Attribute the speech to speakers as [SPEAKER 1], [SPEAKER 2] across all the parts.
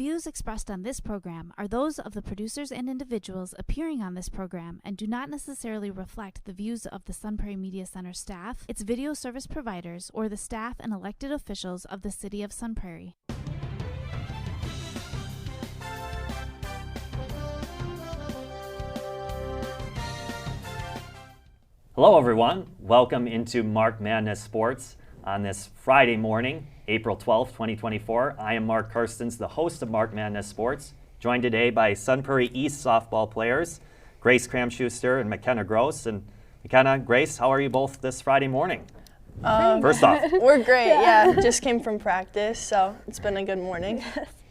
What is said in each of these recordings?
[SPEAKER 1] views expressed on this program are those of the producers and individuals appearing on this program and do not necessarily reflect the views of the Sun Prairie Media Center staff, its video service providers, or the staff and elected officials of the City of Sun Prairie.
[SPEAKER 2] Hello everyone, welcome into Marc Madness Sports on this Friday morning, April 12th, 2024. I am Mark Karstens, the host of Marc Madness Sports, joined today by Sun Prairie East softball players, Grace Kramschuster and McKenna Gross. And McKenna, Grace, how are you both this Friday morning? First off.
[SPEAKER 3] We're great, yeah. Just came from practice, so it's been a good morning.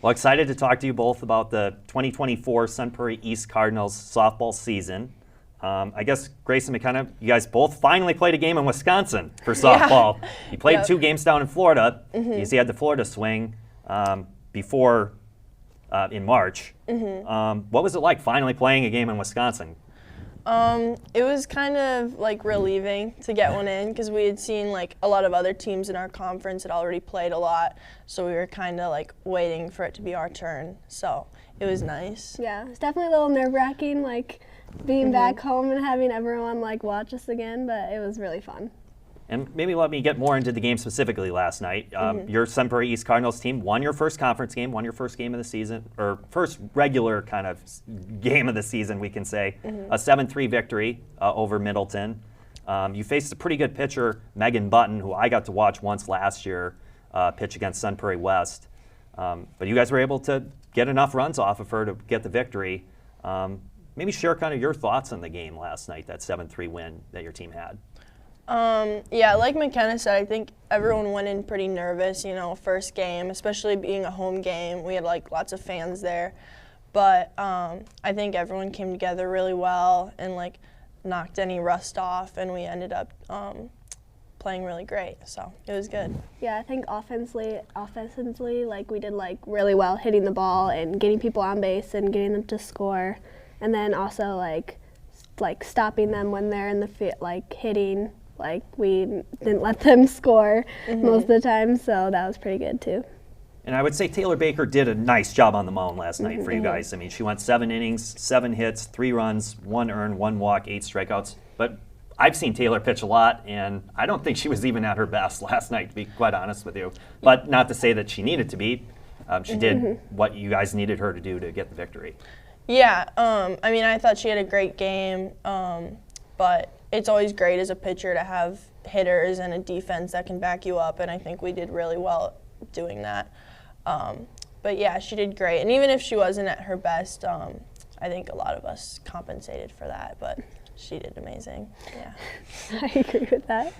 [SPEAKER 2] Well, excited to talk to you both about the 2024 Sun Prairie East Cardinals softball season. I guess Grace and McKenna, you guys both finally played a game in Wisconsin for softball. Yeah. You played 2 games down in Florida. You had the Florida swing before in March. What was it like finally playing a game in Wisconsin?
[SPEAKER 3] It was kind of like relieving to get one in because we had seen like a lot of other teams in our conference had already played a lot, so we were kind of like waiting for it to be our turn. So it was nice.
[SPEAKER 4] Yeah, it was definitely a little nerve-wracking, like being back home and having everyone like watch us again, but it was really fun.
[SPEAKER 2] And maybe let me get more into the game specifically last night. Your Sun Prairie East Cardinals team won your first conference game, won your first game of the season, or first regular kind of game of the season, we can say. A 7-3 victory over Middleton. You faced a pretty good pitcher, Megan Button, who I got to watch once last year pitch against Sun Prairie West. But you guys were able to get enough runs off of her to get the victory. Maybe share kind of your thoughts on the game last night, that 7-3 win that your team had.
[SPEAKER 3] Yeah, like McKenna said, I think everyone went in pretty nervous, you know, first game, especially being a home game. We had like lots of fans there. But I think everyone came together really well and like knocked any rust off, and we ended up playing really great, so it was good.
[SPEAKER 4] Yeah, I think offensively, like we did like really well hitting the ball and getting people on base and getting them to score, and then also like stopping them when they're in the field, like hitting. Like we didn't let them score most of the time, so that was pretty good too.
[SPEAKER 2] And I would say Taylor Baker did a nice job on the mound last night for you guys. I mean, she went 7 innings, 7 hits, 3 runs, 1 earned, 1 walk, 8 strikeouts. But I've seen Taylor pitch a lot, and I don't think she was even at her best last night, to be quite honest with you. But not to say that she needed to be. She did what you guys needed her to do to get the victory.
[SPEAKER 3] Yeah, I mean, I thought she had a great game, but it's always great as a pitcher to have hitters and a defense that can back you up, and I think we did really well doing that. But yeah, she did great, and even if she wasn't at her best, I think a lot of us compensated for that, but she did amazing. Yeah.
[SPEAKER 4] I agree with that.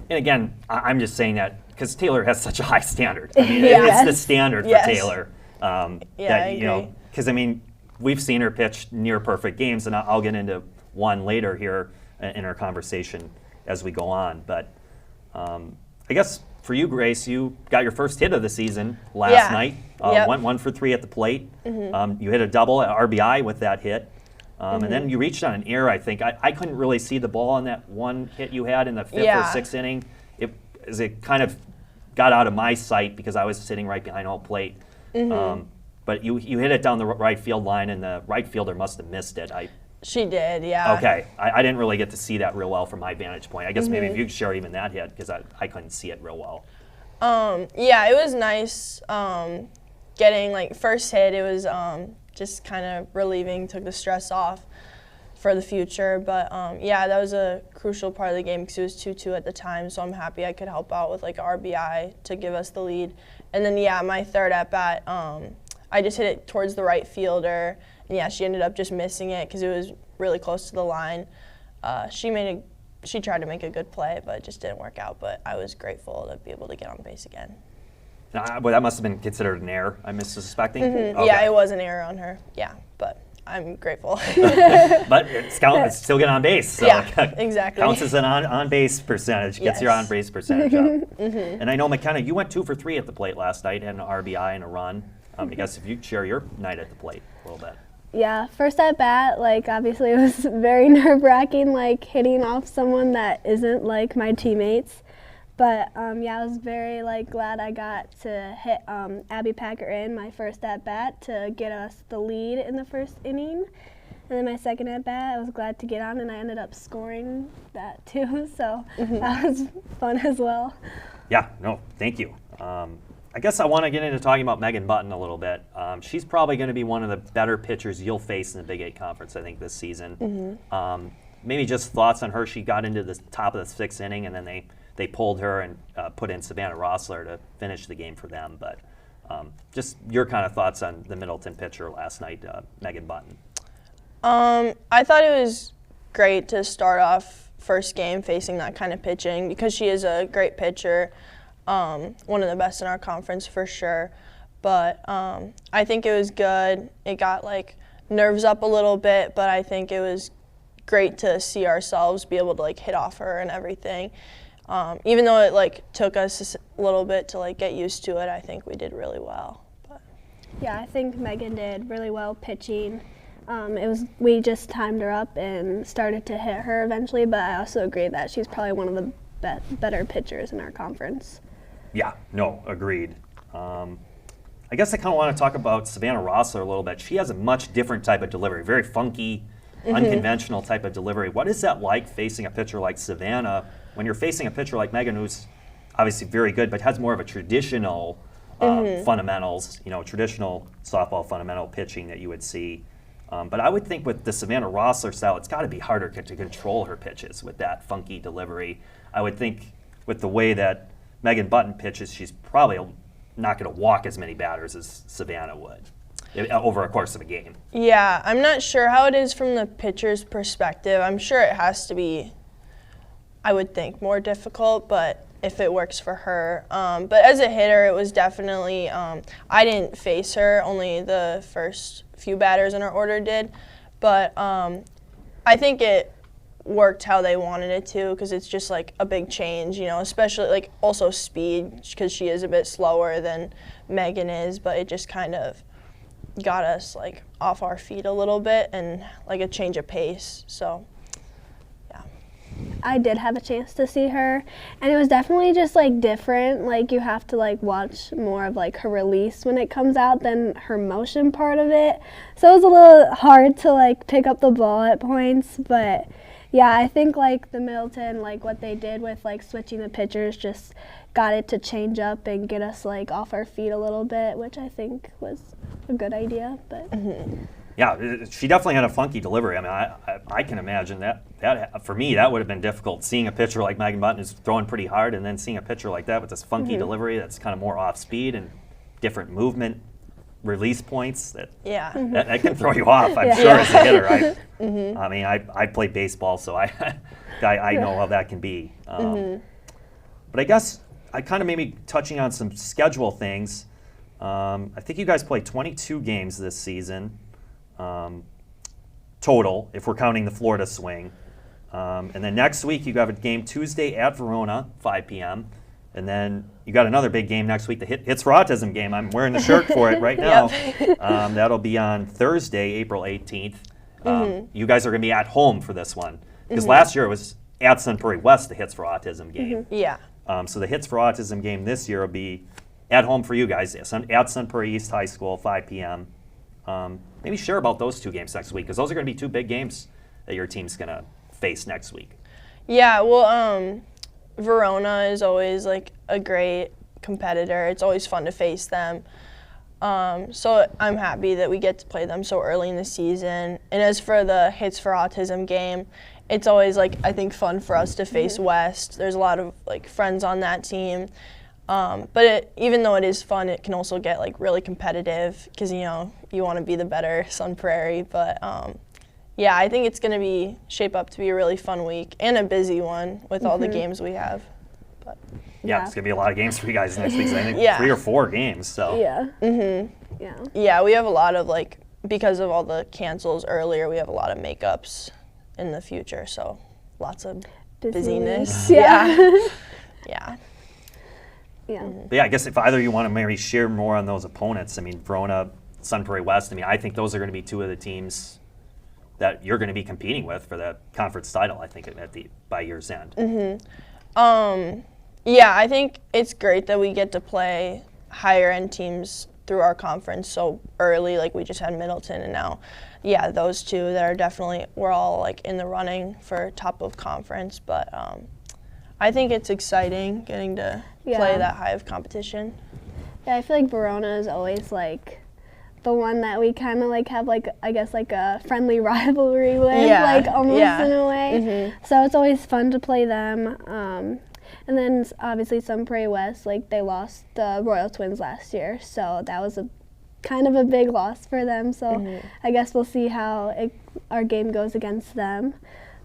[SPEAKER 2] And again, I'm just saying that because Taylor has such a high standard. I mean, it's the standard for Taylor.
[SPEAKER 3] Yeah,
[SPEAKER 2] that,
[SPEAKER 3] I agree.
[SPEAKER 2] You know, because I mean, we've seen her pitch near perfect games, and I'll get into one later here in our conversation as we go on. But I guess for you, Grace, you got your first hit of the season last night. Went 1 for 3 at the plate. You hit a double at RBI with that hit. And then you reached on an error, I think. I couldn't really see the ball on that one hit you had in the 5th or 6th inning. It kind of got out of my sight because I was sitting right behind home plate. But you hit it down the right field line, and the right fielder must have missed it.
[SPEAKER 3] She did, yeah.
[SPEAKER 2] Okay, I didn't really get to see that real well from my vantage point. I guess maybe if you could share even that hit, because I couldn't see it real well.
[SPEAKER 3] Yeah, it was nice getting, like, first hit. It was just kind of relieving, took the stress off for the future. But, yeah, that was a crucial part of the game because it was 2-2 at the time, so I'm happy I could help out with, like, RBI to give us the lead. And then, yeah, my third at-bat, I just hit it towards the right fielder. And yeah, she ended up just missing it because it was really close to the line. She tried to make a good play, but it just didn't work out. But I was grateful to be able to get on base again.
[SPEAKER 2] But that must have been considered an error, I'm suspecting?
[SPEAKER 3] Okay. Yeah, it was an error on her. Yeah, but I'm grateful.
[SPEAKER 2] But it's still get on base. So
[SPEAKER 3] yeah, exactly.
[SPEAKER 2] Counts as an on-base percentage, gets your on-base percentage up. And I know, McKenna, you went 2 for 3 at the plate last night, had an RBI and a run. I guess if you share your night at the plate a little bit.
[SPEAKER 4] Yeah, first at bat, like obviously it was very nerve-wracking, like hitting off someone that isn't like my teammates. But yeah, I was very glad I got to hit Abby Packer in my first at bat to get us the lead in the first inning. And then my second at bat, I was glad to get on, and I ended up scoring that too. So that was fun as well.
[SPEAKER 2] Yeah, no, thank you. I guess I want to get into talking about Megan Button a little bit. She's probably going to be one of the better pitchers you'll face in the Big 8 Conference, I think, this season. Maybe just thoughts on her. She got into the top of the 6th inning, and then they pulled her and put in Savannah Rossler to finish the game for them. But just your kind of thoughts on the Middleton pitcher last night, Megan Button.
[SPEAKER 3] I thought it was great to start off first game facing that kind of pitching because she is a great pitcher, one of the best in our conference for sure. But I think it was good. It got nerves up a little bit, but I think it was great to see ourselves be able to hit off her and everything. Even though it took us a little bit to get used to it, I think we did really well. But
[SPEAKER 4] yeah, I think Megan did really well pitching. We just timed her up and started to hit her eventually, but I also agree that she's probably one of the better pitchers in our conference.
[SPEAKER 2] Yeah, no, agreed. I guess I kind of want to talk about Savannah Rossler a little bit. She has a much different type of delivery, very funky, unconventional type of delivery. What is that like facing a pitcher like Savannah when you're facing a pitcher like Megan, who's obviously very good, but has more of a traditional fundamentals, traditional softball fundamental pitching that you would see? But I would think with the Savannah Rossler style, it's got to be harder to control her pitches with that funky delivery. I would think with the way that Megan Button pitches, she's probably not going to walk as many batters as Savannah would over a course of a game.
[SPEAKER 3] yeah, I'm not sure how it is from the pitcher's perspective. I'm sure it has to be, I would think, more difficult, but if it works for her. But as a hitter, it was definitely, I didn't face her, only the first few batters in our order did. But I think it worked how they wanted it to because it's just a big change, especially also speed because she is a bit slower than Megan is, but it just kind of got us off our feet a little bit and a change of pace. So
[SPEAKER 4] I did have a chance to see her, and it was definitely just different. You have to watch more of her release when it comes out than her motion part of it. So it was a little hard to like pick up the ball at points, but yeah, I think like the Middleton, like what they did with like switching the pitchers just got it to change up and get us like off our feet a little bit, which I think was a good idea. But
[SPEAKER 2] yeah, she definitely had a funky delivery. I mean, I can imagine that for me that would have been difficult, seeing a pitcher like Megan Button who's throwing pretty hard, and then seeing a pitcher like that with this funky delivery that's kind of more off speed and different movement release points. That can throw you off, I'm sure, as a hitter. I mean, I play baseball, so I know how that can be. But I guess I kind of maybe touching on some schedule things. I think you guys played 22 games this season. Total, if we're counting the Florida swing. And then next week you have a game Tuesday at Verona, 5 p.m. And then you got another big game next week, the Hits for Autism game. I'm wearing the shirt for it right now. That'll be on Thursday, April 18th. You guys are going to be at home for this one. Because last year it was at Sun Prairie West, the Hits for Autism game. So the Hits for Autism game this year will be at home for you guys, at Sun Prairie East High School, 5 p.m. Maybe share about those two games next week, because those are going to be two big games that your team's going to face next week.
[SPEAKER 3] Yeah, well, Verona is always like a great competitor. It's always fun to face them. So I'm happy that we get to play them so early in the season. And as for the Hits for Autism game, it's always like, I think, fun for us to face West. There's a lot of like friends on that team. But even though it is fun, it can also get like really competitive because, you know, you want to be the better Sun Prairie. But yeah, I think it's going to shape up to be a really fun week and a busy one with all the games we have. But
[SPEAKER 2] yeah, it's going to be a lot of games for you guys next week. So I think 3 or 4 games. So
[SPEAKER 3] yeah, we have a lot of like, because of all the cancels earlier, we have a lot of makeups in the future. So lots of busyness. Yeah.
[SPEAKER 2] But yeah, I guess if either of you want to maybe share more on those opponents, I mean, Verona, Sun Prairie West, I mean, I think those are going to be two of the teams that you're going to be competing with for the conference title, I think, by year's end.
[SPEAKER 3] Yeah, I think it's great that we get to play higher end teams through our conference so early. Like we just had Middleton, and now, yeah, those two that are definitely, we're all like in the running for top of conference. But I think it's exciting getting to play that high of competition.
[SPEAKER 4] Yeah, I feel like Verona is always like the one that we kind of like have like, I guess, like a friendly rivalry with, like almost in a way. So it's always fun to play them. And then obviously Sun Prairie West, like they lost the Royal Twins last year, so that was a kind of a big loss for them. So I guess we'll see how our game goes against them.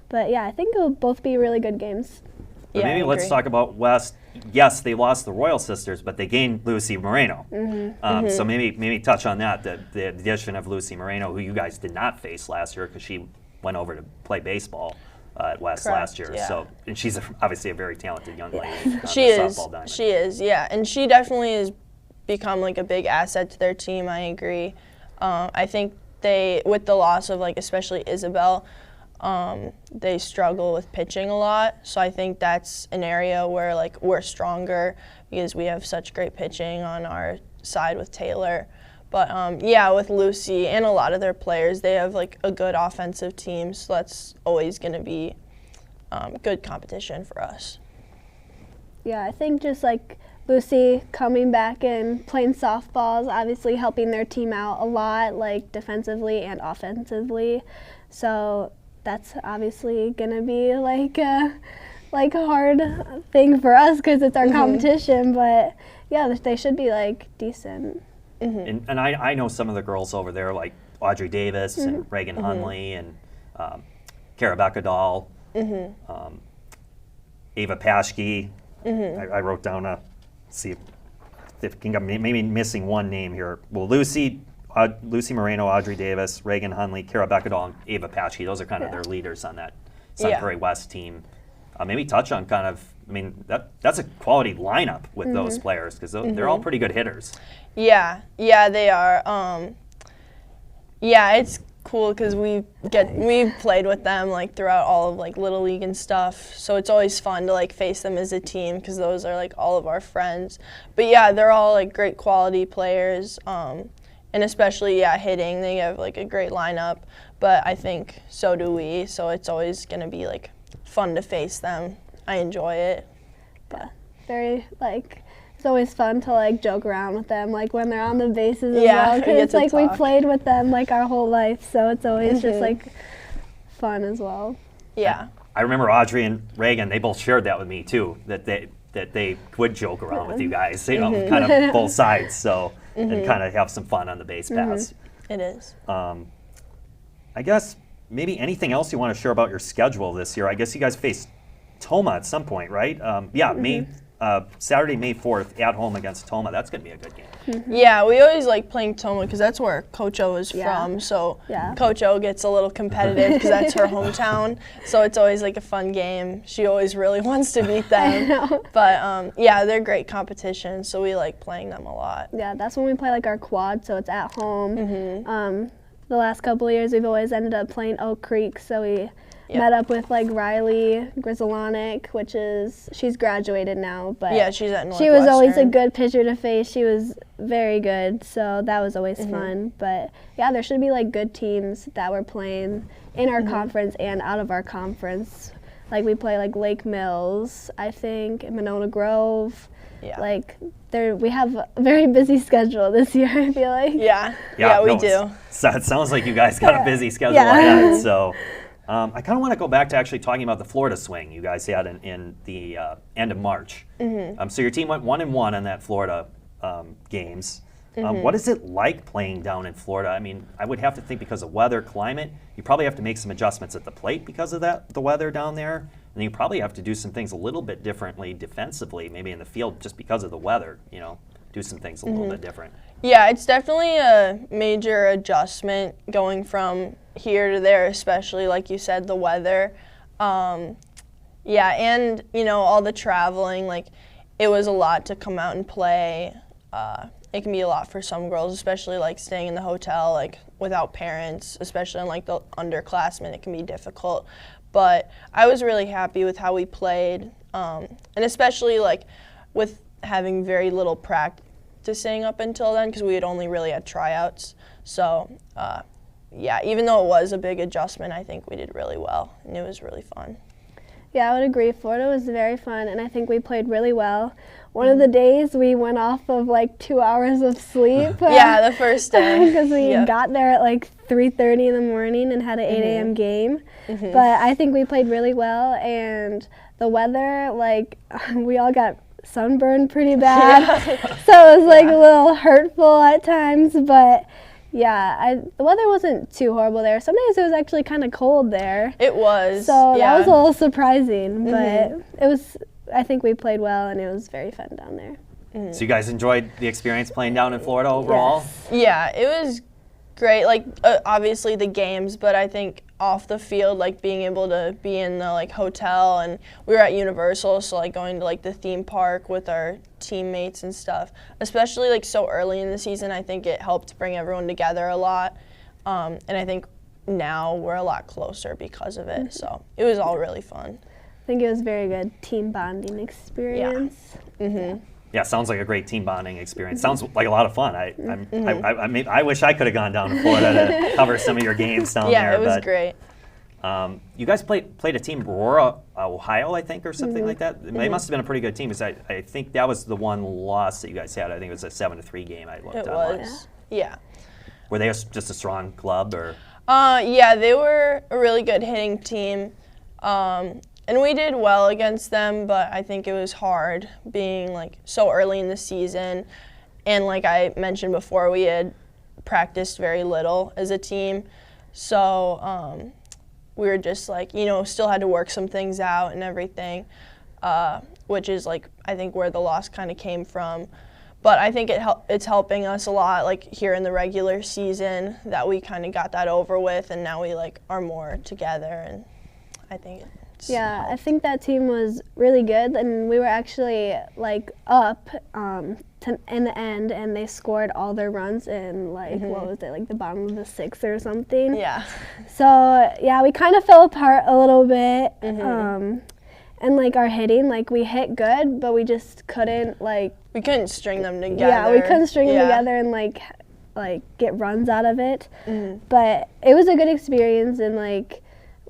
[SPEAKER 4] But yeah, I think it'll both be really good games.
[SPEAKER 2] But maybe let's talk about West. Yes, they lost the Royal sisters, but they gained Lucy Moreno. So maybe touch on that, the addition of Lucy Moreno, who you guys did not face last year because she went over to play baseball at West last year.
[SPEAKER 3] Yeah.
[SPEAKER 2] So, and she's obviously a very talented young lady.
[SPEAKER 3] She is, yeah. And she definitely has become like a big asset to their team, I agree. I think with the loss of like especially Isabel, they struggle with pitching a lot. So I think that's an area where like we're stronger because we have such great pitching on our side with Taylor. But yeah, with Lucy and a lot of their players, they have like a good offensive team. So that's always going to be good competition for us.
[SPEAKER 4] Yeah, I think just like Lucy coming back and playing softball is obviously helping their team out a lot, like defensively and offensively. So that's obviously gonna be like a hard thing for us because it's our competition. But yeah, they should be like decent.
[SPEAKER 2] And I know some of the girls over there, like Audrey Davis and Reagan Hunley and Kara Beckadal, Ava Paschke. I wrote down see if I'm maybe missing one name here. Well, Lucy Moreno, Audrey Davis, Reagan Hunley, Kara Beckadal, and Ava Paschke. Those are kind of their leaders on that Sun Prairie West team. Maybe touch on kind of, I mean, that's a quality lineup with those players because they're all pretty good hitters.
[SPEAKER 3] Yeah, they are. Yeah, it's cool because we've played with them like throughout all of like Little League and stuff. So it's always fun to like face them as a team because those are like all of our friends. But yeah, they're all like great quality players. And especially hitting, they have like a great lineup. But I think so do we. So it's always gonna be like fun to face them. I enjoy it.
[SPEAKER 4] But very like. It's always fun to like joke around with them, like when they're on the bases as well, because it's like we played with them like our whole life, so it's always just like fun as well.
[SPEAKER 2] Yeah. I remember Audrey and Reagan; they both shared that with me too. That they would joke around with you guys, you know, kind of both sides, so and kind of have some fun on the base paths.
[SPEAKER 3] It is.
[SPEAKER 2] I guess maybe anything else you want to share about your schedule this year? I guess you guys face Toma at some point, right? Saturday, May 4th, at home against Toma. That's going to be a good game.
[SPEAKER 3] Yeah, we always like playing Toma because that's where Coach O is from. So Coach O gets a little competitive because that's her hometown. So it's always like a fun game. She always really wants to beat them. But yeah, they're great competition. So we like playing them a lot.
[SPEAKER 4] Yeah, that's when we play like our quad. So it's at home. The last couple of years, we've always ended up playing Oak Creek. So we met up with like Riley Grizzolonic, she's graduated now, but
[SPEAKER 3] yeah, she's at Northwestern.
[SPEAKER 4] She was always a good pitcher to face. She was very good, so that was always fun. But yeah, there should be like good teams that we're playing in our conference and out of our conference. Like we play like Lake Mills, I think, Monona Grove. Yeah. Like we have a very busy schedule this year, I feel like.
[SPEAKER 3] Yeah, we do.
[SPEAKER 2] So it sounds like you guys got a busy schedule ahead, so. I kind of want to go back to actually talking about the Florida swing you guys had in the end of March. So your team went 1-1 on that Florida games. What is it like playing down in Florida? I mean, I would have to think because of weather, climate, you probably have to make some adjustments at the plate because of the weather down there. And you probably have to do some things a little bit differently defensively, maybe in the field just because of the weather, do some things a little bit different.
[SPEAKER 3] Yeah, it's definitely a major adjustment going from here to there, especially like you said, the weather. And all the traveling, like it was a lot to come out and play. It can be a lot for some girls, especially like staying in the hotel like without parents, especially in like the underclassmen, it can be difficult. But I was really happy with how we played. And especially like with having very little practicing up until then, because we had only really had tryouts. So yeah, even though it was a big adjustment, I think we did really well, and it was really fun.
[SPEAKER 4] Yeah, I would agree. Florida was very fun, and I think we played really well. One of the days we went off of like 2 hours of sleep.
[SPEAKER 3] Yeah, the first day.
[SPEAKER 4] Because we got there at like 3:30 in the morning and had an 8 a.m. game. But I think we played really well, and the weather, like, we all got sunburned pretty bad. So it was like a little hurtful at times, but yeah, the weather wasn't too horrible there. Some days it was actually kind of cold there.
[SPEAKER 3] It was.
[SPEAKER 4] So that was a little surprising, but it was, I think we played well, and it was very fun down there.
[SPEAKER 2] So you guys enjoyed the experience playing down in Florida overall?
[SPEAKER 4] Yes.
[SPEAKER 3] Yeah, it was great. Like, obviously the games, but I think off the field, like being able to be in the like hotel, and we were at Universal, so like going to like the theme park with our teammates and stuff, especially like so early in the season, I think it helped bring everyone together a lot. And I think now we're a lot closer because of it. So it was all really fun.
[SPEAKER 4] I think it was a very good team bonding experience.
[SPEAKER 2] Yeah, sounds like a great team bonding experience. Sounds like a lot of fun. I wish I could have gone down to Florida to cover some of your games down there.
[SPEAKER 3] Yeah, it was great.
[SPEAKER 2] You guys played a team, Aurora, Ohio, I think, or something like that. They must have been a pretty good team, because I think that was the one loss that you guys had. I think it was a 7-3 game I looked at.
[SPEAKER 3] It was, yeah.
[SPEAKER 2] Were they just a strong club, or?
[SPEAKER 3] Yeah, they were a really good hitting team. And we did well against them, but I think it was hard being like so early in the season. And like I mentioned before, we had practiced very little as a team. So we were just like, you know, still had to work some things out and everything, which is like, I think where the loss kind of came from. But I think it's helping us a lot, like here in the regular season, that we kind of got that over with, and now we like are more together, and I think
[SPEAKER 4] yeah, I think that team was really good, and we were actually like up in the end, and they scored all their runs in like what was it, like the bottom of the sixth or something.
[SPEAKER 3] Yeah.
[SPEAKER 4] So yeah, we kind of fell apart a little bit, and like our hitting, like we hit good, but we just couldn't like.
[SPEAKER 3] We couldn't string them together.
[SPEAKER 4] Yeah, we couldn't string them together and like get runs out of it. But it was a good experience, and like.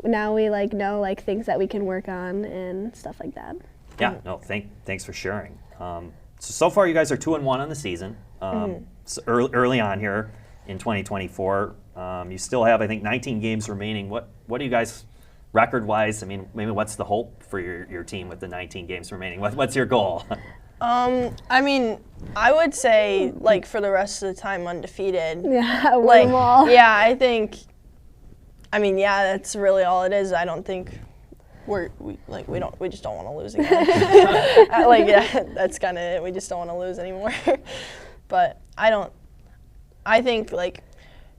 [SPEAKER 4] Now we like know like things that we can work on and stuff like that.
[SPEAKER 2] Yeah, no, thanks for sharing. So far you guys are 2-1 on the season. So early on here in 2024, you still have I think 19 games remaining. What do you guys record-wise? I mean, maybe what's the hope for your team with the 19 games remaining? What's your goal?
[SPEAKER 3] I mean, I would say like for the rest of the time undefeated.
[SPEAKER 4] Yeah,
[SPEAKER 3] like
[SPEAKER 4] them all.
[SPEAKER 3] yeah, I think. I mean, yeah, that's really all it is. I don't think we just don't want to lose again. Like, yeah, that's kind of it. We just don't want to lose anymore. But I think like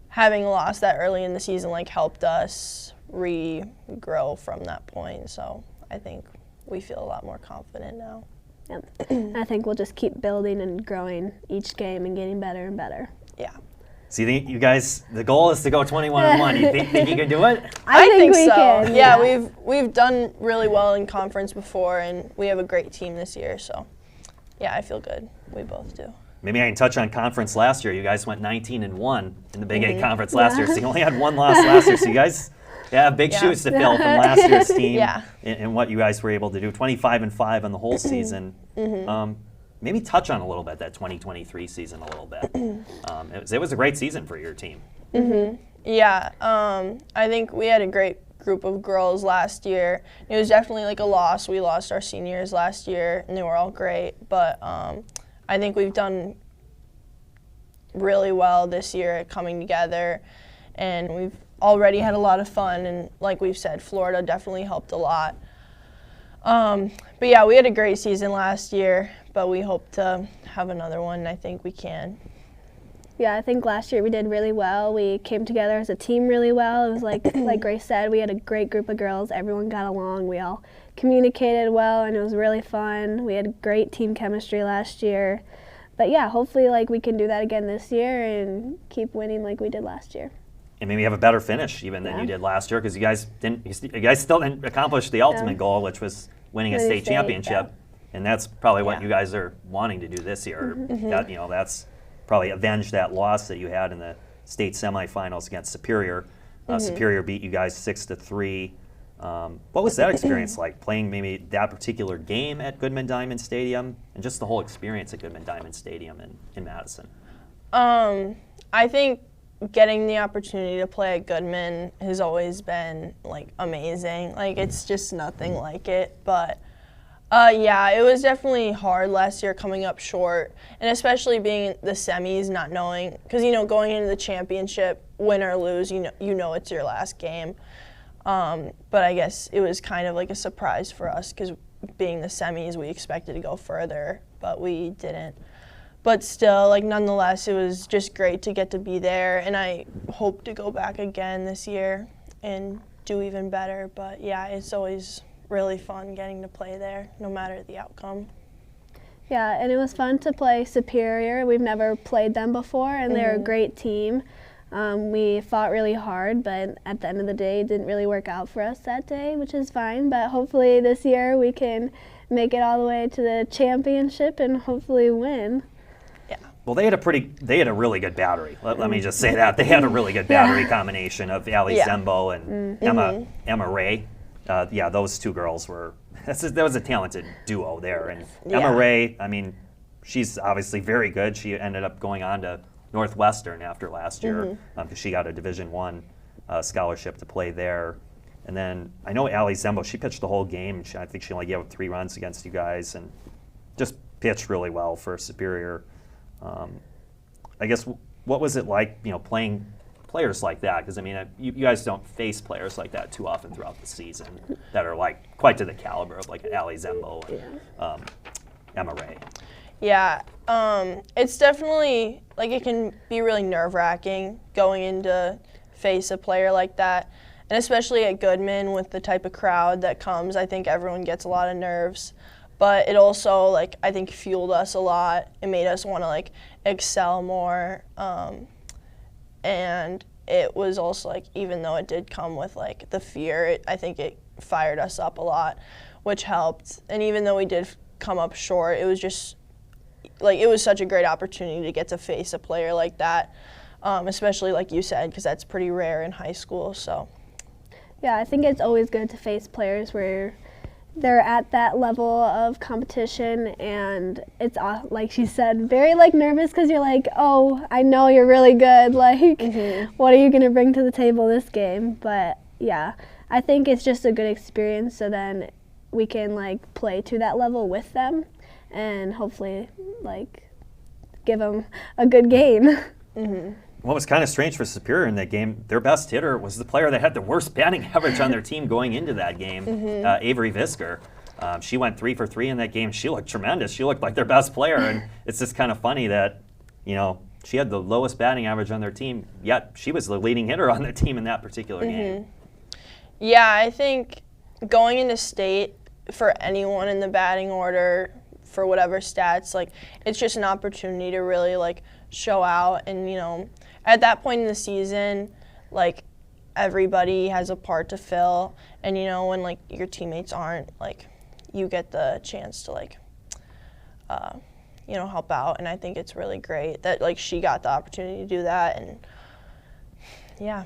[SPEAKER 3] having lost that early in the season like helped us regrow from that point. So I think we feel a lot more confident now.
[SPEAKER 4] Yep. I think we'll just keep building and growing each game and getting better and better.
[SPEAKER 3] Yeah.
[SPEAKER 2] So you think you guys, the goal is to go 21-1. You think you can do it?
[SPEAKER 4] I think we
[SPEAKER 3] so.
[SPEAKER 4] can.
[SPEAKER 3] Yeah, we've done really well in conference before, and we have a great team this year. So, yeah, I feel good. We both do.
[SPEAKER 2] Maybe I can touch on conference last year. You guys went 19-1 in the Big 8 conference last year. So you only had one loss last year. So you guys have big shoes to fill from last year's team and what you guys were able to do. 25-5 on the whole season. Maybe touch on a little bit that 2023 season a little bit. It was a great season for your team.
[SPEAKER 3] Yeah, I think we had a great group of girls last year. It was definitely like a loss. We lost our seniors last year, and they were all great. But I think we've done really well this year at coming together, and we've already had a lot of fun. And like we've said, Florida definitely helped a lot. But yeah, we had a great season last year, but we hope to have another one, and I think we can.
[SPEAKER 4] Yeah, I think last year we did really well. We came together as a team really well. It was like Grace said, we had a great group of girls. Everyone got along. We all communicated well, and it was really fun. We had great team chemistry last year. But yeah, hopefully like we can do that again this year and keep winning like we did last year.
[SPEAKER 2] And maybe have a better finish even than you did last year, because you guys still didn't accomplish the ultimate goal, which was winning a state championship, and that's probably what you guys are wanting to do this year. That, that's probably avenge that loss that you had in the state semifinals against Superior. Superior beat you guys 6-3. What was that experience like, playing maybe that particular game at Goodman Diamond Stadium, and just the whole experience at Goodman Diamond Stadium in Madison?
[SPEAKER 3] I think getting the opportunity to play at Goodman has always been like amazing. Like, it's just nothing like it. But yeah, it was definitely hard last year coming up short, and especially being in the semis, not knowing, because going into the championship, win or lose, you know it's your last game. But I guess it was kind of like a surprise for us, because being the semis, we expected to go further, but we didn't. But still, like, nonetheless, it was just great to get to be there, and I hope to go back again this year and do even better. But yeah, it's always really fun getting to play there, no matter the outcome.
[SPEAKER 4] Yeah, and it was fun to play Superior. We've never played them before, and they're a great team. We fought really hard, but at the end of the day, it didn't really work out for us that day, which is fine. But hopefully this year we can make it all the way to the championship and hopefully win.
[SPEAKER 2] Well, they had a really good battery. Let me just say that. They had a really good battery combination of Ali Zembo and Emma Ray. Those two girls were, that was a talented duo there. And Emma Ray, I mean, she's obviously very good. She ended up going on to Northwestern after last year, because she got a Division I scholarship to play there. And then I know Ali Zembo, she pitched the whole game. I think she only gave up 3 runs against you guys, and just pitched really well for Superior. I guess, what was it like, playing players like that? Because, I mean, you guys don't face players like that too often throughout the season that are like quite to the caliber of like Ali Zembo and Emma Ray.
[SPEAKER 3] Yeah, it's definitely, like, it can be really nerve-wracking going into face a player like that. And especially at Goodman with the type of crowd that comes, I think everyone gets a lot of nerves. But it also, like, I think fueled us a lot. It made us want to, like, excel more. And it was also, like, even though it did come with, like, the fear, I think it fired us up a lot, which helped. And even though we did come up short, it was just, like, it was such a great opportunity to get to face a player like that, especially, like you said, because that's pretty rare in high school. So,
[SPEAKER 4] yeah, I think it's always good to face players where they're at that level of competition, and it's, like she said, very like nervous, because you're like, oh, I know you're really good, like what are you going to bring to the table this game? But yeah, I think it's just a good experience, so then we can like play to that level with them and hopefully like give them a good game.
[SPEAKER 2] What was kind of strange for Superior in that game, their best hitter was the player that had the worst batting average on their team going into that game, Avery Visker. She went 3 for 3 in that game. She looked tremendous. She looked like their best player, and it's just kind of funny that, she had the lowest batting average on their team, yet she was the leading hitter on their team in that particular game.
[SPEAKER 3] Yeah, I think going into state for anyone in the batting order, for whatever stats, like, it's just an opportunity to really like show out. And at that point in the season, like, everybody has a part to fill, and when like your teammates aren't, like, you get the chance to like help out. And I think it's really great that like she got the opportunity to do that. And yeah,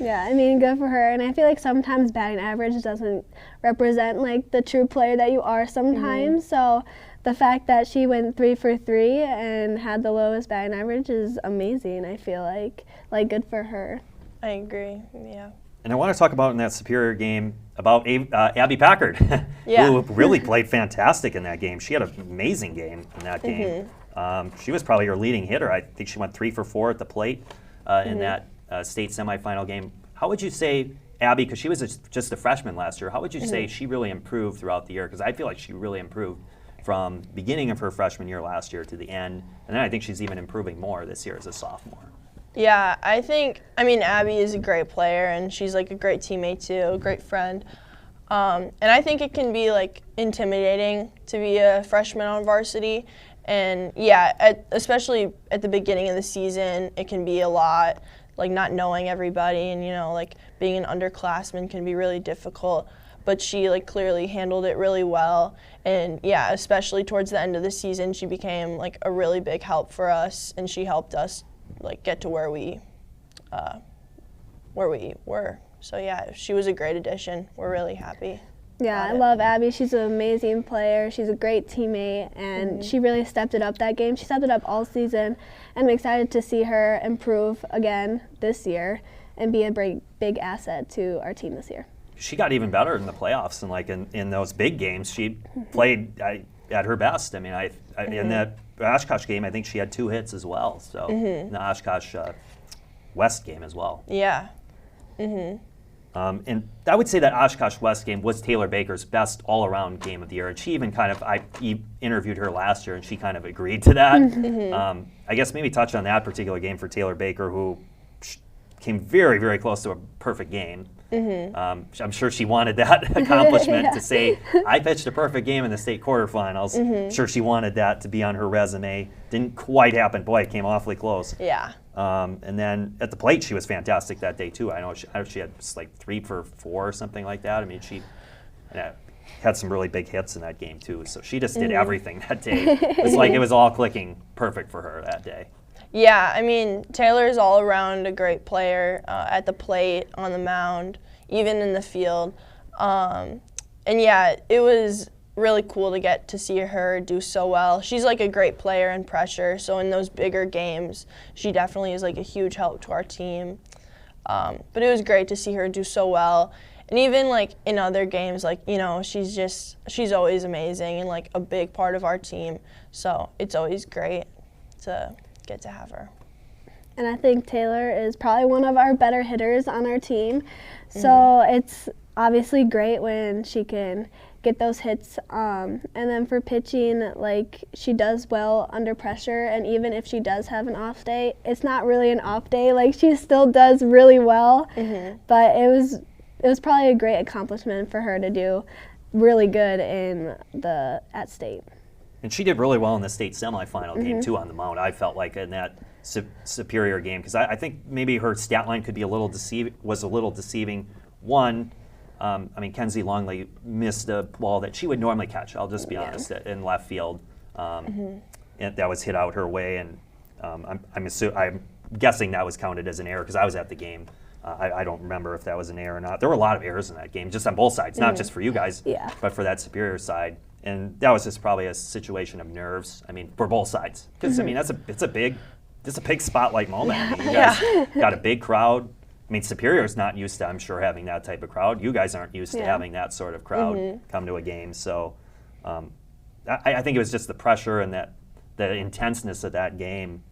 [SPEAKER 4] I mean, good for her. And I feel like sometimes batting average doesn't represent like the true player that you are sometimes. So the fact that she went 3 for 3 and had the lowest batting average is amazing. I feel like good for her.
[SPEAKER 3] I agree. Yeah.
[SPEAKER 2] And I want to talk about in that Superior game about Abby Packard, who really played fantastic in that game. She had an amazing game in that game. She was probably your leading hitter. I think she went 3 for 4 at the plate in that state semifinal game. How would you say, Abby, because she was just a freshman last year, how would you say she really improved throughout the year? Because I feel like she really improved from beginning of her freshman year last year to the end, and then I think she's even improving more this year as a sophomore.
[SPEAKER 3] Yeah, I mean, Abby is a great player, and she's like a great teammate too, a great friend. And I think it can be like intimidating to be a freshman on varsity. And yeah, especially at the beginning of the season, it can be a lot, like not knowing everybody, and like being an underclassman can be really difficult. but she like clearly handled it really well. And yeah, especially towards the end of the season, she became like a really big help for us, and she helped us like get to where we were. So yeah, she was a great addition. We're really happy.
[SPEAKER 4] Yeah, I love Abby. She's an amazing player. She's a great teammate, and she really stepped it up that game. She stepped it up all season, and I'm excited to see her improve again this year and be a big asset to our team this year.
[SPEAKER 2] She got even better in the playoffs, and like in those big games, she played at her best. I mean, in that Oshkosh game, I think she had 2 hits as well. So in the Oshkosh West game as well.
[SPEAKER 3] Yeah.
[SPEAKER 2] And I would say that Oshkosh West game was Taylor Baker's best all-around game of the year. And she even I interviewed her last year, and she kind of agreed to that. I guess maybe touch on that particular game for Taylor Baker, who came very, very close to a perfect game. I'm sure she wanted that accomplishment to say, I pitched a perfect game in the state quarterfinals. Sure she wanted that to be on her resume. Didn't quite happen. Boy, it came awfully close.
[SPEAKER 3] Yeah.
[SPEAKER 2] And then at the plate, she was fantastic that day, too. I know she had just like 3 for 4 or something like that. I mean, she had some really big hits in that game, too. So she just did everything that day. It's like it was all clicking perfect for her that day.
[SPEAKER 3] Yeah, I mean, Taylor's all around a great player at the plate, on the mound, even in the field. And yeah, it was really cool to get to see her do so well. She's like a great player in pressure, so in those bigger games, she definitely is like a huge help to our team. But it was great to see her do so well. And even like in other games, like, you know, she's always amazing and like a big part of our team. So it's always great to get to have her.
[SPEAKER 4] And I think Taylor is probably one of our better hitters on our team. So it's obviously great when she can get those hits. And then for pitching, like, she does well under pressure, and even if she does have an off day, it's not really an off day. Like, she still does really well. But it was probably a great accomplishment for her to do really good at state.
[SPEAKER 2] And she did really well in the state semifinal game, too, on the mound. I felt like in that Superior game, because I think maybe her stat line could be a little deceiving. One, I mean, Kenzie Longley missed a ball that she would normally catch, I'll just be honest, in left field. And that was hit out her way, and I'm guessing that was counted as an error because I was at the game. I don't remember if that was an error or not. There were a lot of errors in that game, just on both sides, not just for you guys, but for that Superior side. And that was just probably a situation of nerves. I mean, for both sides, because I mean it's a big spotlight moment. I mean, you guys got a big crowd. I mean, Superior's not used to, I'm sure, having that type of crowd. You guys aren't used to having that sort of crowd come to a game. So I think it was just the pressure and the intenseness of that game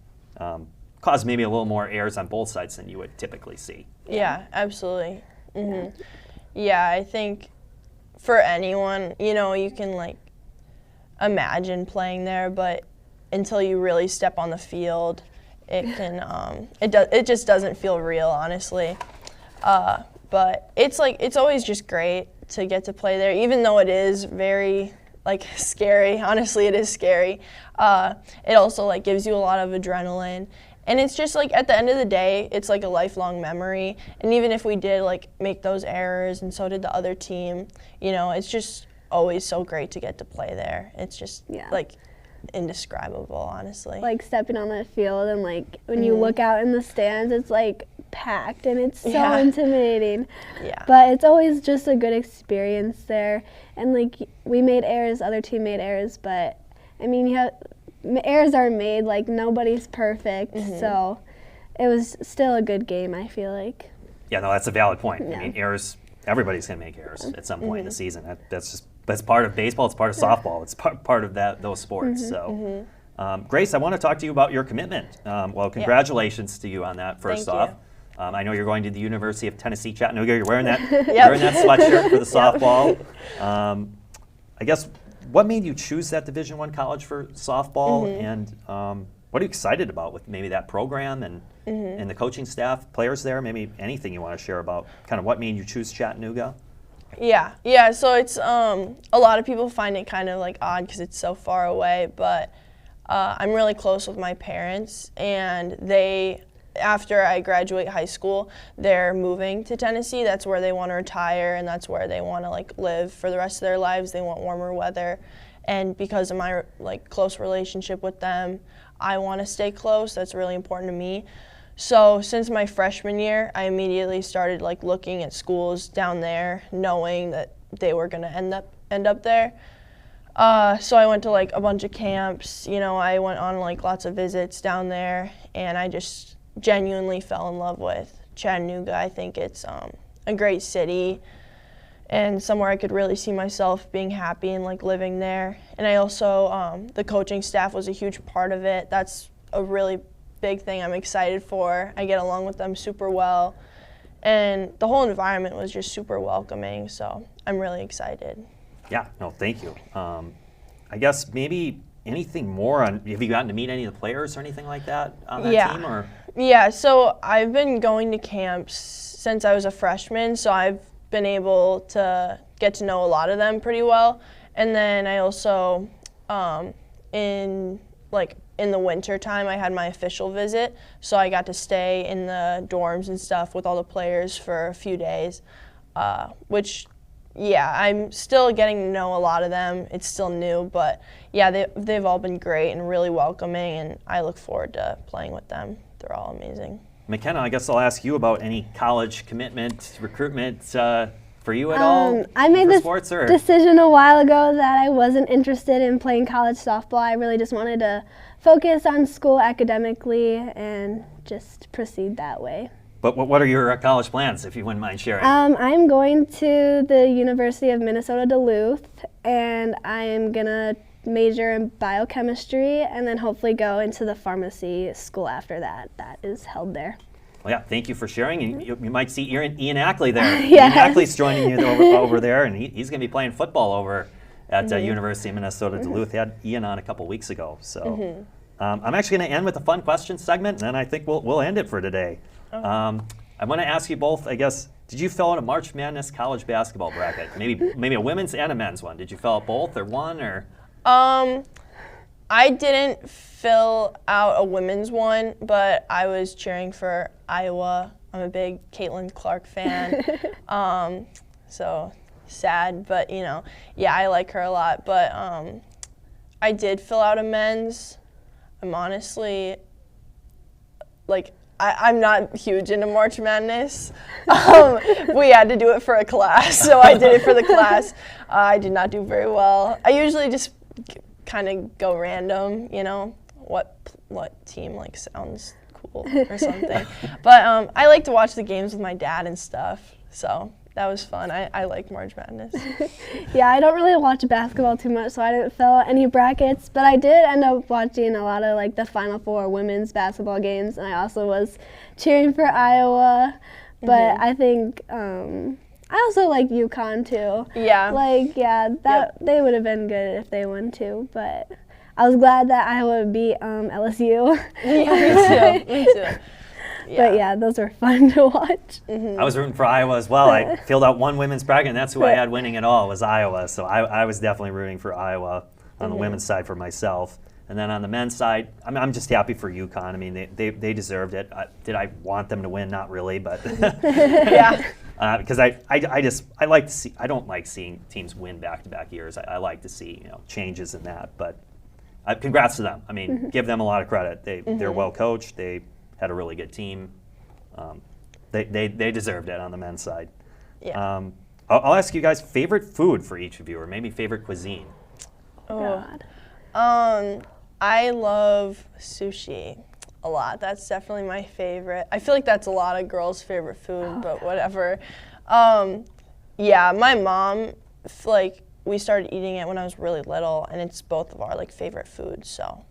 [SPEAKER 2] caused maybe a little more errors on both sides than you would typically see.
[SPEAKER 3] Yeah, absolutely. Yeah, I think for anyone, you know, you can like imagine playing there, but until you really step on the field, it can it just doesn't feel real, honestly. But it's always just great to get to play there, even though it is very like scary. Honestly, it is scary. It also like gives you a lot of adrenaline. And it's just like at the end of the day, it's like a lifelong memory. And even if we did like make those errors, and so did the other team, you know, it's just always so great to get to play there. It's just like indescribable, honestly. Like
[SPEAKER 4] stepping on the field and like when you look out in the stands, it's like packed and it's so intimidating. But it's always just a good experience there. And like we made errors, other team made errors, but I mean errors are made, like nobody's perfect, so it was still a good game, I feel like.
[SPEAKER 2] Yeah, no, that's a valid point. I mean, errors, everybody's going to make errors at some point in the season. That's part of baseball, it's part of softball, it's part of those sports. So, Grace, I want to talk to you about your commitment. Well, congratulations to you on that, first off. I know you're going to the University of Tennessee, Chattanooga. You're wearing that, wearing that sweatshirt for the softball. I guess, what made you choose that Division I college for softball, and what are you excited about with maybe that program and the coaching staff, players there? Maybe anything you want to share about kind of what made you choose Chattanooga?
[SPEAKER 3] Yeah. So it's a lot of people find it kind of like odd because it's so far away, but I'm really close with my parents, and they after I graduate high school, they're moving to Tennessee. That's where they want to retire, and that's where they want to like live for the rest of their lives. They want warmer weather, and because of my like close relationship with them, I want to stay close. That's really important to me. So since my freshman year, I immediately started like looking at schools down there, knowing that they were going to end up there. So I went to like a bunch of camps. You know, I went on like lots of visits down there, and I just genuinely fell in love with Chattanooga. I think it's a great city and somewhere I could really see myself being happy and like living there. And I also, the coaching staff was a huge part of it. That's a really big thing I'm excited for. I get along with them super well. And the whole environment was just super welcoming, so I'm really excited.
[SPEAKER 2] Yeah, no, thank you. I guess maybe anything more on, have you gotten to meet any of the players or anything like that on that team? Or?
[SPEAKER 3] Yeah, so I've been going to camps since I was a freshman, so I've been able to get to know a lot of them pretty well. And then I also, in the winter time, I had my official visit, so I got to stay in the dorms and stuff with all the players for a few days, which, yeah, I'm still getting to know a lot of them. It's still new, but yeah, they've all been great and really welcoming, and I look forward to playing with them. They're all amazing.
[SPEAKER 2] McKenna, I guess I'll ask you about any college commitment, recruitment for you at all?
[SPEAKER 4] I made this
[SPEAKER 2] sports,
[SPEAKER 4] decision a while ago that I wasn't interested in playing college softball. I really just wanted to focus on school academically and just proceed that way.
[SPEAKER 2] But what are your college plans, if you wouldn't mind sharing?
[SPEAKER 4] I'm going to the University of Minnesota Duluth, and I'm going to major in biochemistry and then hopefully go into the pharmacy school after that. That is held there.
[SPEAKER 2] Well, yeah, thank you for sharing. And you might see Ian Ackley there.
[SPEAKER 4] Yes.
[SPEAKER 2] Ian Ackley's joining you over there, and he's going to be playing football over at University of Minnesota Duluth. He had Ian on a couple weeks ago. So I'm actually going to end with a fun question segment, and then I think we'll end it for today. I'm going to ask you both, I guess, did you fill out a March Madness college basketball bracket? Maybe a women's and a men's one. Did you fill out both or one or?
[SPEAKER 3] I didn't fill out a women's one, but I was cheering for Iowa. I'm a big Caitlin Clark fan. So sad, but yeah, I like her a lot. But I did fill out a men's. I'm honestly, I'm not huge into March Madness. We had to do it for a class, so I did it for the class. I did not do very well. I usually just kind of go random, what team sounds cool or something. But I like to watch the games with my dad and stuff, so that was fun. I like March Madness.
[SPEAKER 4] Yeah, I don't really watch basketball too much, so I didn't fill out any brackets, but I did end up watching a lot of the Final Four women's basketball games, and I also was cheering for Iowa, but I think I also like UConn too.
[SPEAKER 3] Yeah.
[SPEAKER 4] They would have been good if they won too, but I was glad that Iowa beat LSU.
[SPEAKER 3] Yeah, me too. Yeah.
[SPEAKER 4] But yeah, those were fun to watch.
[SPEAKER 2] I was rooting for Iowa as well. I filled out one women's bracket, and that's who I had winning it all was Iowa. So I was definitely rooting for Iowa on the women's side for myself. And then on the men's side, I'm just happy for UConn. I mean, they deserved it. Did I want them to win? Not really, but
[SPEAKER 3] yeah.
[SPEAKER 2] Because I like to see. I don't like seeing teams win back-to-back years. I like to see changes in that. But congrats to them. I mean, give them a lot of credit. They're well coached. They had a really good team. They deserved it on the men's side.
[SPEAKER 3] Yeah.
[SPEAKER 2] I'll ask you guys favorite food for each of you, or maybe favorite cuisine.
[SPEAKER 4] Oh God.
[SPEAKER 3] I love sushi a lot. That's definitely my favorite. I feel like that's a lot of girls' favorite food, but whatever. Yeah, my mom, we started eating it when I was really little, and it's both of our favorite foods. So,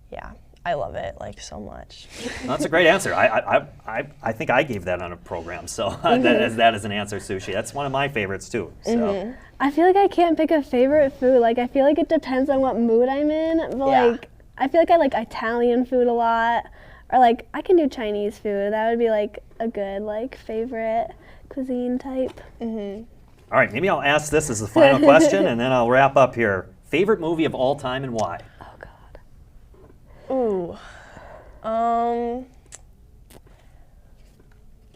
[SPEAKER 3] yeah, I love it so much.
[SPEAKER 2] Well, that's a great answer. I think I gave that on a program, so that is an answer. Sushi. That's one of my favorites too. So.
[SPEAKER 4] I feel like I can't pick a favorite food. I feel like it depends on what mood I'm in. But I feel like I like Italian food a lot, or I can do Chinese food. That would be a good favorite cuisine type.
[SPEAKER 2] All right, maybe I'll ask this as the final question, and then I'll wrap up here. Favorite movie of all time and why?
[SPEAKER 4] Oh God.
[SPEAKER 3] Ooh.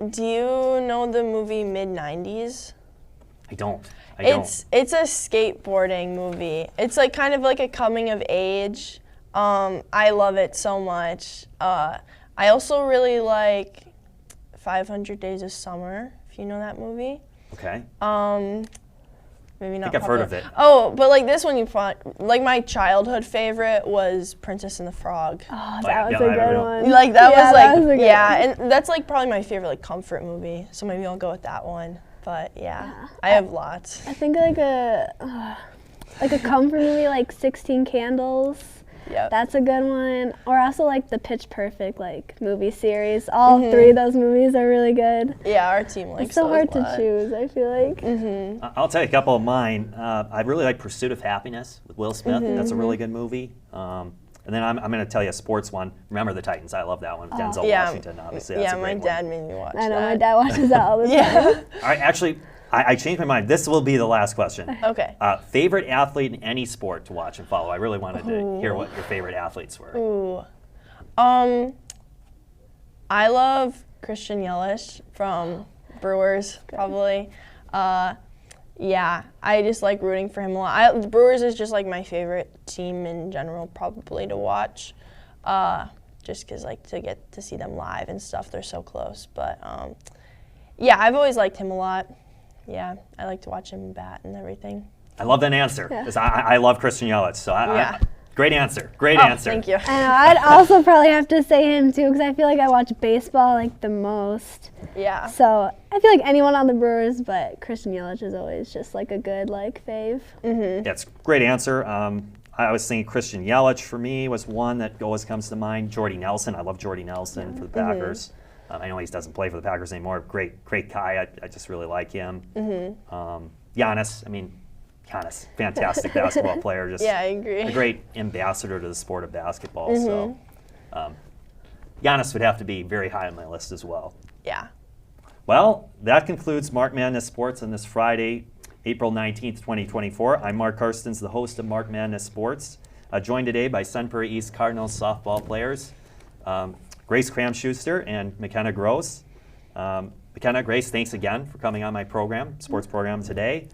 [SPEAKER 3] Do you know the movie Mid-90s?
[SPEAKER 2] I don't.
[SPEAKER 3] It's a skateboarding movie. It's like kind of like a coming of age. I love it so much. I also really like 500 Days of Summer, if you know that movie.
[SPEAKER 2] Okay.
[SPEAKER 3] Maybe not.
[SPEAKER 2] I think I've heard of it.
[SPEAKER 3] Oh, but like this one, like my childhood favorite was Princess and the Frog.
[SPEAKER 4] Oh, that was a
[SPEAKER 2] I
[SPEAKER 4] good
[SPEAKER 2] know.
[SPEAKER 4] one.
[SPEAKER 3] Like that
[SPEAKER 4] Yeah,
[SPEAKER 3] was
[SPEAKER 4] that was a good one.
[SPEAKER 3] and that's like probably my favorite like comfort movie. So maybe I'll go with that one. But yeah. I have lots.
[SPEAKER 4] I think like a comfort movie like 16 Candles.
[SPEAKER 3] Yep.
[SPEAKER 4] That's a good one. Or also like the Pitch Perfect like movie series. All three of those movies are really good.
[SPEAKER 3] Yeah, our team likes
[SPEAKER 4] It's so
[SPEAKER 3] those
[SPEAKER 4] hard
[SPEAKER 3] a lot.
[SPEAKER 4] to choose, I feel like.
[SPEAKER 2] I'll tell you a couple of mine. I really like Pursuit of Happiness with Will Smith. That's a really good movie. And then I'm going to tell you a sports one. Remember the Titans. I love that one. Denzel
[SPEAKER 3] Yeah.
[SPEAKER 2] Washington, obviously. That's a
[SPEAKER 3] my
[SPEAKER 2] great
[SPEAKER 3] dad
[SPEAKER 2] one.
[SPEAKER 3] made me watch
[SPEAKER 4] I know,
[SPEAKER 3] that.
[SPEAKER 4] my dad watches that all the time.
[SPEAKER 3] Yeah.
[SPEAKER 2] All right, actually, I changed my mind. This will be the last question.
[SPEAKER 3] Okay.
[SPEAKER 2] Favorite athlete in any sport to watch and follow? I really wanted to hear what your favorite athletes were.
[SPEAKER 3] Ooh. I love Christian Yelich from Brewers, probably. Yeah, I just like rooting for him a lot. The Brewers is just like my favorite team in general, probably to watch. Just because like to get to see them live and stuff, they're so close. But yeah, I've always liked him a lot. Yeah, I like to watch him bat and everything.
[SPEAKER 2] I love that answer. 'Cause I love Christian Yelich. So
[SPEAKER 3] Yeah.
[SPEAKER 2] great answer. Great answer.
[SPEAKER 3] Thank you.
[SPEAKER 4] I know, I'd also probably have to say him too because I feel like I watch baseball like the most.
[SPEAKER 3] Yeah.
[SPEAKER 4] So I feel like anyone on the Brewers, but Christian Yelich is always just like a good like fave.
[SPEAKER 2] Yeah, it's a great answer. I was thinking Christian Yelich for me was one that always comes to mind. Jordy Nelson. I love Jordy Nelson for the Packers. I know he doesn't play for the Packers anymore. Great guy. I just really like him. Giannis. Giannis, fantastic basketball player. Just
[SPEAKER 3] Yeah, I agree.
[SPEAKER 2] a great ambassador to the sport of basketball. So Giannis would have to be very high on my list as well.
[SPEAKER 3] Yeah.
[SPEAKER 2] Well, that concludes Marc Madness Sports on this Friday, April 19th, 2024. I'm Mark Karstens, the host of Marc Madness Sports, joined today by Sun Prairie East Cardinals softball players, Grace Kramschuster and McKenna Gross. McKenna, Grace, thanks again for coming on my sports program today.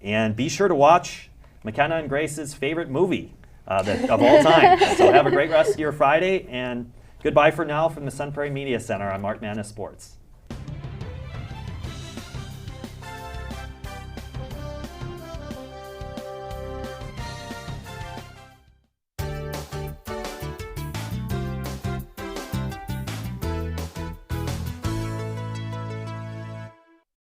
[SPEAKER 2] And be sure to watch McKenna and Grace's favorite movie of all time. So have a great rest of your Friday, and goodbye for now from the Sun Prairie Media Center on Marc Madness Sports.